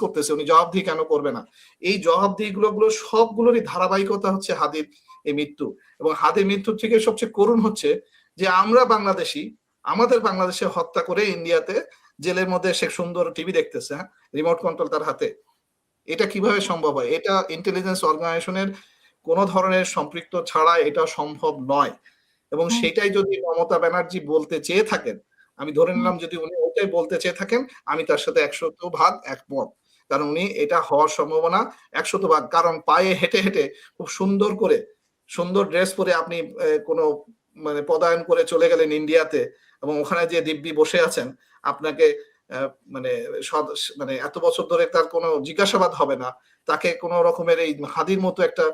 করতেছে, উনি জবাবদিহি কেন করবে না? এই জবাবদিহি গুলো সবগুলোরই ধারাবাহিকতা হচ্ছে হাদির এই মৃত্যু। এবং হাদির মৃত্যুর থেকে সবচেয়ে করুণ হচ্ছে যে আমরা বাংলাদেশি আমাদের বাংলাদেশে হত্যা করে ইন্ডিয়াতে জেলের মধ্যে সে সুন্দর টিভি দেখতেছে, রিমোট কন্ট্রোল তার হাতে। এটা কিভাবে সম্ভব হয়? এটা ইন্টেলিজেন্স অর্গানাইজেশনের কোন ধরনের সম্পৃক্ত ছাড়া এটা সম্ভব নয়। এবং সেটাই যদি মমতা ব্যানার্জি বলতে চেয়ে থাকেন, আমি ধরে নিলাম যদি উনি ওইটাই বলতে চেয়ে থাকেন, আমি তার সাথে 100% একমত। কারণ উনি এটা হওয়ার সম্ভাবনা 100%। কারণ পায়ে হেঁটে হেঁটে খুব সুন্দর করে সুন্দর ড্রেস পরে আপনি কোনো মানে পদায়ন করে চলে গেলেন ইন্ডিয়াতে, এবং ওখানে যে দিব্যি বসে আছেন, আপনাকে মানে মানে এত বছর ধরে তার কোনো জিজ্ঞাসাবাদ হবে না, তাকে কোনো রকমের এই হাদির মতো একটা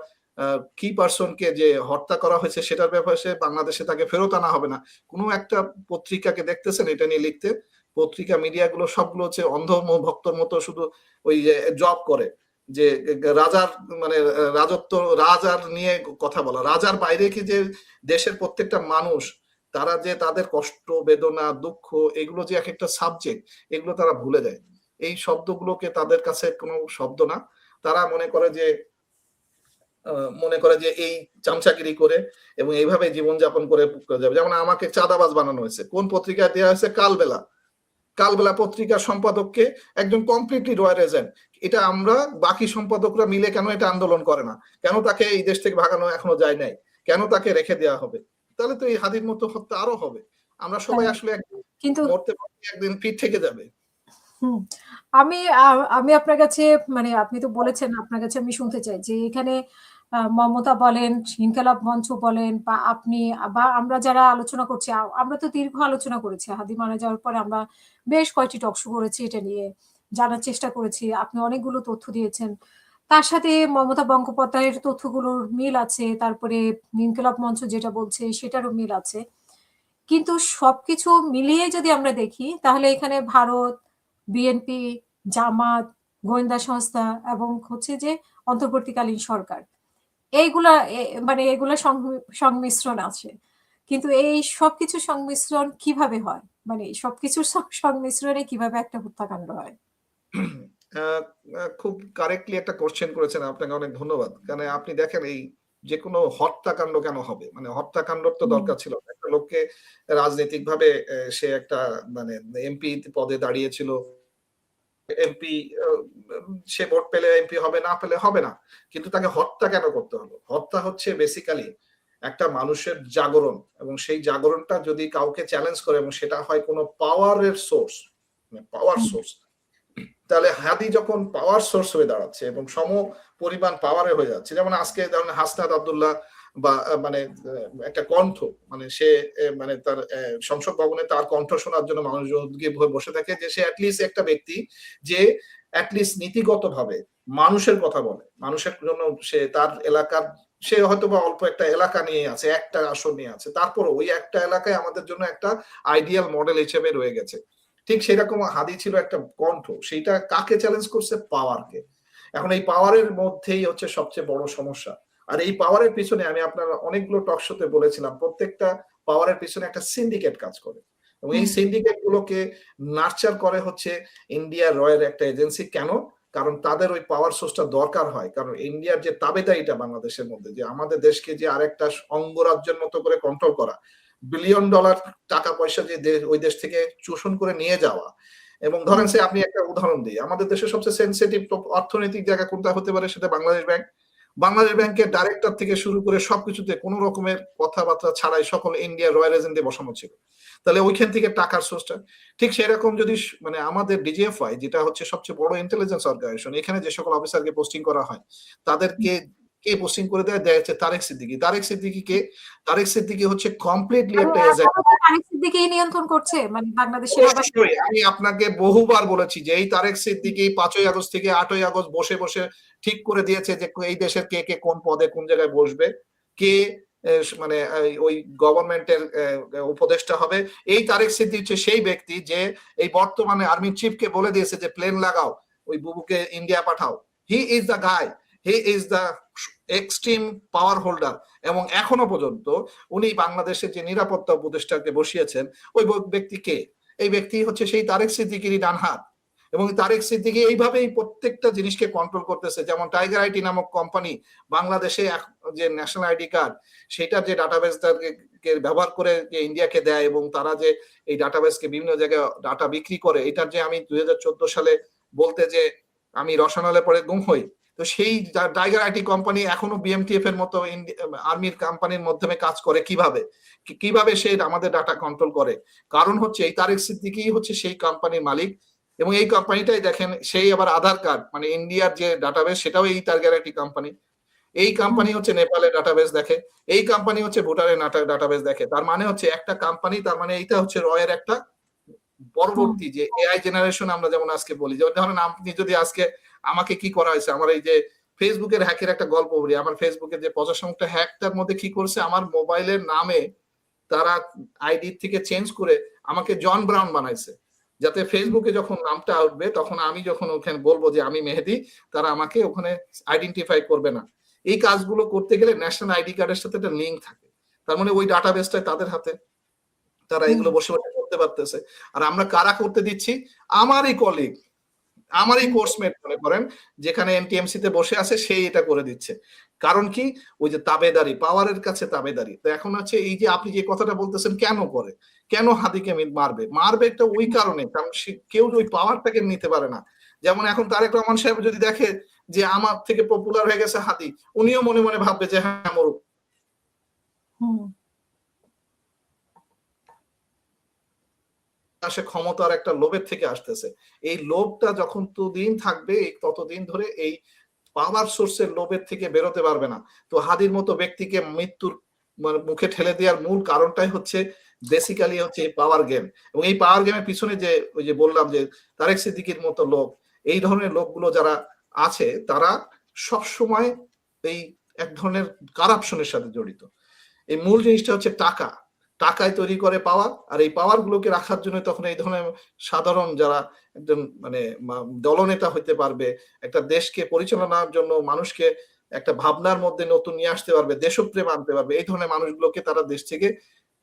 কি পার্সনকে যে হত্যা করা হয়েছে সেটার ব্যাপারে বাংলাদেশে তাকে ফেরত আনা হবে না। কোনো একটা পত্রিকাকে দেখতেছেন এটা নিয়ে লিখতে, পত্রিকা মিডিয়াগুলো সবগুলো হচ্ছে অন্ধ ভক্তর মতো শুধু ওই জব করে যে রাজার মানে রাজত্ব, রাজার নিয়ে কথা বলা। রাজার বাইরে কি যে দেশের প্রত্যেকটা মানুষ, তারা যে তাদের কষ্ট বেদনা দুঃখ এগুলো যে এক একটা সাবজেক্ট, এগুলো তারা ভুলে যায়। এই শব্দগুলোকে তাদের কাছে কোনো শব্দ না। তারা মনে করে যে এই চামচাগিরি করে এবং এইভাবে জীবনযাপন করে যাবে। যেমন আমাকে চাঁদাবাজ বানানো হয়েছে, কোন পত্রিকায় দেওয়া হয়েছে? কালবেলা। কালবেলা পত্রিকার সম্পাদককে একজন কমপ্লিটলি রয়্যাল এজেন্ট। এটা আমরা বাকি সম্পাদকরা মিলে কেন এটা আন্দোলন করে না? কেন তাকে এই দেশ থেকে ভাগানো এখনো যায় নাই? কেন তাকে রেখে দেওয়া হবে? তাহলে তো এই হাদির মতো হত্যা আরো হবে। আমরা সবাই আসলে কিন্তু মরতে মরতে একদিন পিঠ থেকে যাবে। আমি আমি আপনার কাছে মানে আপনি তো বলেছেন, আপনার কাছে আমি শুনতে চাই যে এখানে মমতা বলেন, ইনকিলাব মঞ্চ বলেন, বা আপনি বা আমরা যারা আলোচনা করছি, আমরা তো দীর্ঘ আলোচনা করেছি হাদি মারা যাওয়ার পরে। আমরা বেশ কয়েকটি টকশো করেছি এটা নিয়ে, জানার চেষ্টা করেছি। আপনি অনেকগুলো তথ্য দিয়েছেন, তার সাথে মমতা বন্দ্যোপাধ্যায়ের তথ্যগুলোর মিল আছে, তারপরে ইনকিলাব মঞ্চ যেটা বলছে সেটারও মিল আছে। কিন্তু সবকিছু মিলিয়ে যদি আমরা দেখি তাহলে এখানে ভারত, বিএনপি, জামাত, গোয়েন্দা সংস্থা এবং হচ্ছে যে অন্তর্বর্তীকালীন সরকার, এইগুলা মানে এগুলা সংমিশ্রণ আছে। কিন্তু এই সবকিছু সংমিশ্রণ কিভাবে হয়? মানে সবকিছুর সংমিশ্রণে কিভাবে একটা হত্যাকাণ্ড হয়? খুব কারেক্টলি একটা কোশ্চেন করেছেন, আপনাকে অনেক ধন্যবাদ। কারণ আপনি দেখেন এই যে কোনো হত্যাকাণ্ড কেন হবে, মানে হত্যাকাণ্ডর তো দরকার ছিল। একটা লোককে রাজনৈতিক ভাবে সে একটা মানে এমপি পদে দাঁড়িয়েছিল, এমপি সে ভোট পেলে এমপি হবে, না পেলে হবে না। কিন্তু তাকে হত্যা কেন করতে হলো? হত্যা হচ্ছে বেসিক্যালি একটা মানুষের জাগরণ, এবং সেই জাগরণটা যদি কাউকে চ্যালেঞ্জ করে এবং সেটা হয় কোনো পাওয়ারের সোর্স, পাওয়ার সোর্স, তাহলে হাদি যখন পাওয়ার সোর্স হয়ে দাঁড়াচ্ছে এবং সম পরিমাণ পাওয়ারে হয়ে যাচ্ছে, যেমন আজকে যেমন হাসনাত আব্দুল্লাহ বা মানে একটা কণ্ঠ, মানে সে মানে তার সংসদ ভবনে তার কণ্ঠ শোনার জন্য মানুষজন উদ্গ্রীব হয়ে বসে থাকে, যে সে অ্যাটলিস্ট একটা ব্যক্তি যে অ্যাটলিস্ট নীতিগত ভাবে মানুষের কথা বলে, মানুষের জন্য সে তার এলাকার, সে হয়তো বা অল্প একটা এলাকা নিয়ে আছে, একটা আসন নিয়ে আছে, তারপরে ওই একটা এলাকায় আমাদের জন্য একটা আইডিয়াল মডেল হিসেবে রয়ে গেছে। ঠিক সেরকম হাদি ছিল একটা কণ্ঠ, সেইটা কাকে চ্যালেঞ্জ করছে? পাওয়ারকে। এখন এই পাওয়ারের মধ্যেই হচ্ছে সবচেয়ে বড় সমস্যা। আর এই পাওয়ারের পিছনে আমি আপনার অনেকগুলো টক শোতে বলেছিলাম, প্রত্যেকটা পাওয়ারের পিছনে একটা সিন্ডিকেট কাজ করে, এবং এই সিন্ডিকেট গুলোকে নার্চার করে হচ্ছে ইন্ডিয়ার রয়ের একটা এজেন্সি। কেন? কারণ তাদের ওই পাওয়ার সোর্সটা দরকার হয়। কারণ ইন্ডিয়ার যে তাবেদারিটা বাংলাদেশের মধ্যে, যে আমাদের দেশকে যে আরেকটা অঙ্গরাজ্যের মতো করে কন্ট্রোল করা, বিলিয়ন ডলার টাকা পয়সা যে ওই দেশ থেকে চোষণ করে নিয়ে যাওয়া। এবং ধরেন সে আপনি একটা উদাহরণ দিই, আমাদের দেশের সবচেয়ে সেন্সিটিভ অর্থনৈতিক জায়গা কোনটা হতে পারে? সেটা বাংলাদেশ ব্যাংক। বাংলাদেশ ব্যাংকের ডাইরেক্টর থেকে শুরু করে সবকিছুতে কোন রকমের কথাবার্তা ছাড়াই সকল ইন্ডিয়া রয়্যাল এজেন্টে বসানো ছিল। তাহলে ওইখান থেকে টাকার সোর্সটা ঠিক সেরকম যদি মানে আমাদের ডিজিএফআই, যেটা হচ্ছে সবচেয়ে বড় ইন্টেলিজেন্স অর্গানাইজেশন, এখানে যে সকল অফিসারকে পোস্টিং করা হয়, তাদেরকে কে পোস্টিং করে দেয়? দেয় হচ্ছে তারেক সিদ্দিকী। তারেক সিদ্দিকী কে? তারেক সিদ্দিকী হচ্ছে কমপ্লিটলি একটা এজেন্ট। তারেক সিদ্দিকী নিয়ন্ত্রণ করছে মানে বাংলাদেশের। আমি আপনাকে বহুবার বলেছি যে এই তারেক সিদ্দিকী 5ই আগস্ট থেকে 8ই আগস্ট বসে বসে ঠিক করে দিয়েছে যে এই দেশের কে কে কোন পদে কোন জায়গায় বসবে, কে মানে ওই গভর্নমেন্টের উপদেষ্টা হবে। এই তারেক সিদ্দিকী হচ্ছে সেই ব্যক্তি যে এই বর্তমানে আর্মি চিফকে বলে দিয়েছে যে প্লেন লাগাও, ওই বুবুকে ইন্ডিয়া পাঠাও। He is the guy, he is the extreme power holder. এবং এখনো পর্যন্ত উনি বাংলাদেশের যে নিরাপত্তা উপদেষ্টাকে বসিয়েছেন, ওই ব্যক্তি কে? এই ব্যক্তি হচ্ছে সেই তারেক সিদ্দিকীরই ডান হাত। এবং তারেক সিদ্দিকী এইভাবেই প্রত্যেকটা জিনিসকে কন্ট্রোল করতেছে। যেমন টাইগার আইটি নামক কোম্পানি বাংলাদেশে যে ন্যাশনাল আইডি কার্ড সেটার যে ডাটাবেসটাকে ব্যবহার করে যে ইন্ডিয়াকে দেয়, এবং তারা যে এই ডাটাবেসকে বিভিন্ন জায়গায় ডাটা বিক্রি করে, এটার যে আমি 2014 সালে বলতে যে আমি রসায়নে পরে গুম হই, তো সেই টাইগার আইটি কোম্পানি এখনো বিএমটিএফ এর মতো আর্মির কোম্পানির মাধ্যমে কাজ করে। কিভাবে সে আমাদের ডাটা কন্ট্রোল করে? কারণ হচ্ছে এই তারেক সিদ্দিকী হচ্ছে সেই কোম্পানির মালিক, এবং এই কোম্পানিটাই দেখেন সেই আবার আধার কার্ড মানে ইন্ডিয়ার যে ডাটাবেস সেটাও এই টাইগার আইটি কোম্পানি। এই কোম্পানি হচ্ছে নেপালের ডাটাবেস দেখে, এই কোম্পানি হচ্ছে ভুটানের ডাটাবেস দেখে। তার মানে হচ্ছে একটা কোম্পানি, তার মানে এইটা হচ্ছে রয়ের একটা পরবর্তী যে এআই জেনারেশন আমরা যেমন আজকে বলি। যেমন ধরেন আপনি যদি আজকে আমাকে কি করা হয়েছে, আমার এই যে ফেসবুকের হ্যাকের একটা গল্প বলি। আমার ফেসবুকের যে 50টা হ্যাকটার মধ্যে কি করছে, আমার মোবাইলের নামে তারা আইডি থেকে চেঞ্জ করে আমাকে জন ব্রাউন বানাইছে, যাতে ফেসবুকে যখন নামটা উঠবে তখন আমি যখন ওখানে বলবো যে আমি মেহেদী, তারা আমাকে ওখানে আইডেন্টিফাই করবে না। এই কাজগুলো করতে গেলে ন্যাশনাল আইডি কার্ডের সাথে একটা লিঙ্ক থাকে, তার মানে ওই ডাটাবেসটা তাদের হাতে, তারা এগুলো বসে বসে করতে পারতেছে। আর আমরা কারা করতে দিচ্ছি? আমারই কলিগ, আমারই কোর্সমেট মনে করেন, যেখানে এনটিএমসি তে বসে আছে সেই এটা করে দিচ্ছে। কারণ কি? ওই যে তাবেদারি, পাওয়ারের কাছে তাবেদারি। তো এখন হচ্ছে এই যে আপনি যে কথাটা বলতেছেন কেন করে, কেন হাদিকে মারবে একটা ওই কারণে, কারণ কেউ ওই পাওয়ারটাকে নিতে পারে না। যেমন এখন তারেক রহমান সাহেব যদি দেখে যে আমার থেকে পপুলার হয়ে গেছে হাদি, উনিও মনে মনে ভাববে যে হ্যাঁ মরুক। সে ক্ষমতার একটা লোভের থেকে আসতেছে। এই লোভটা যখন ততদিন থাকবে, ততদিন ধরে এই পাওয়ার সোর্সের লোভের থেকে বেরোতে পারবে না। তো হাদির মতো ব্যক্তিকে মৃত্যুর মুখে ঠেলে দেওয়ার মূল কারণটাই হচ্ছে বেসিক্যালি হচ্ছে এই পাওয়ার গেম। এবং এই পাওয়ার গেমের পিছনে যে ওই যে বললাম যে তারেক সিদ্দিকীর মতো লোক, এই ধরনের লোকগুলো যারা আছে তারা সব সময় এই এক ধরনের কারাপশনের সাথে জড়িত। এই মূল জিনিসটা হচ্ছে টাকা, টাকায় তৈরি করে পাওয়ার, আর এই পাওয়ার গুলোকে রাখার জন্য তখন এই ধরনের সাধারণ যারা একজন মানে দলনেতা হইতে পারবে, একটা দেশকে পরিচালনার জন্য মানুষকে একটা ভাবনার মধ্যে নতুন নিয়ে আসতে পারবে, দেশপ্রেম আনতে পারবে, এই ধরনের মানুষগুলোকে তারা দেশ থেকে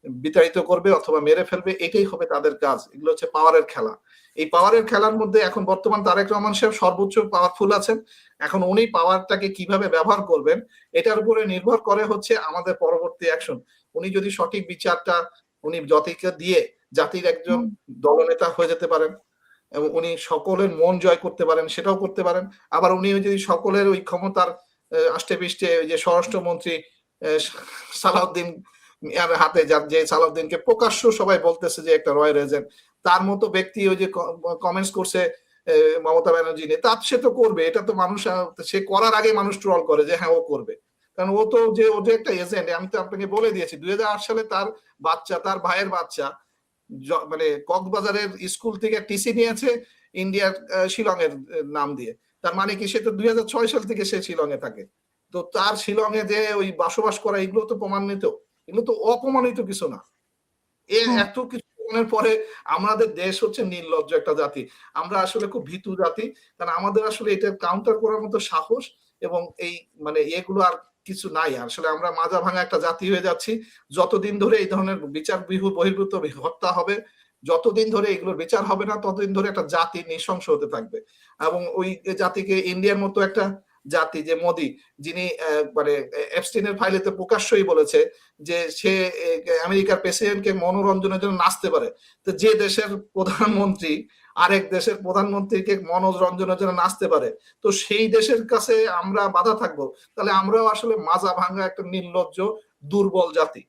বিতাড়িত করবে অথবা মেরে ফেলবে, এটাই হবে তাদের কাজ। এগুলো হচ্ছে পাওয়ারের খেলা। এই পাওয়ারের খেলার মধ্যে এখন বর্তমান তারেক রহমান সাহেব সর্বোচ্চ পাওয়ারফুল আছেন। এখন উনি পাওয়ারটাকে কিভাবে ব্যবহার করবেন এটার উপরে নির্ভর করে হচ্ছে আমাদের পরবর্তী অ্যাকশন। উনি যদি সঠিক বিচারটা উনি জাতিকে দিয়ে জাতির একজন দলনেতা হয়ে যেতে পারেন, এবং উনি সকলের মন জয় করতে পারেন, সেটাও করতে পারেন। আবার উনি যদি সকলের ওই ক্ষমতার আষ্টে পৃষ্ঠে ওই যে স্বরাষ্ট্রমন্ত্রী সালাউদ্দিন হাতে, যার যে সালাউদ্দিনকে প্রকাশ্য সবাই বলতেছে যে একটা রয়্যাল এজেন্ট, তার মতো ব্যক্তি ওই যে কমেন্টস করছে মমতা ব্যানার্জি নিয়ে, তার সে তো করবে। এটা তো মানুষ, সে করার আগে মানুষ ট্রল করে যে হ্যাঁ ও করবে, কারণ ও তো যে ও যে একটা এজেন্ট। আমি তো আপনাকে বলে দিয়েছি 2008 সালে তার বাচ্চা, তার ভাইয়ের বাচ্চা মানে কক্সবাজারের স্কুল থেকে টিসি নিয়েছে ইন্ডিয়ার শিলং এর নাম দিয়ে। তার মানে কি সে তো 2006 সাল থেকে সে শিলং এ থাকে। তো তার শিলং এ যে ওই বসবাস করা, এগুলো তো প্রমাণিত, এগুলো তো অপ্রমাণিত কিছু না। এত কিছু পরে আমাদের দেশ হচ্ছে নির্লজ্জ একটা জাতি। আমরা আসলে খুব ভীতু জাতি, কারণ আমাদের আসলে এটা কাউন্টার করার মতো সাহস এবং এই মানে এগুলো আর কিছু নাই। আসলে আমরা মাজা ভাঙা একটা জাতি হয়ে যাচ্ছি। যতদিন ধরে এই ধরনের বিচার বহির্ভূত হত্যা হবে, যতদিন ধরে এগুলোর বিচার হবে না, ততদিন ধরে একটা জাতি নৃশংস হতে থাকবে। এবং ওই জাতিকে ইন্ডিয়ার মতো একটা জাতি, যে মোদি, যিনি মানে এপস্টিনের ফাইলেতে প্রকাশ্যই বলেছে যে সে আমেরিকার প্রেসিডেন্টকে মনোরঞ্জনের জন্য নাচতে পারে। তো যে দেশের প্রধানমন্ত্রী আরেক দেশের প্রধানমন্ত্রীকে মনোরঞ্জনের জন্য নাচতে পারে, তো সেই দেশের কাছে আমরা বাধা থাকবো, তাহলে আমরাও আসলে মাজা ভাঙা একটা নির্লজ্জ দুর্বল জাতি।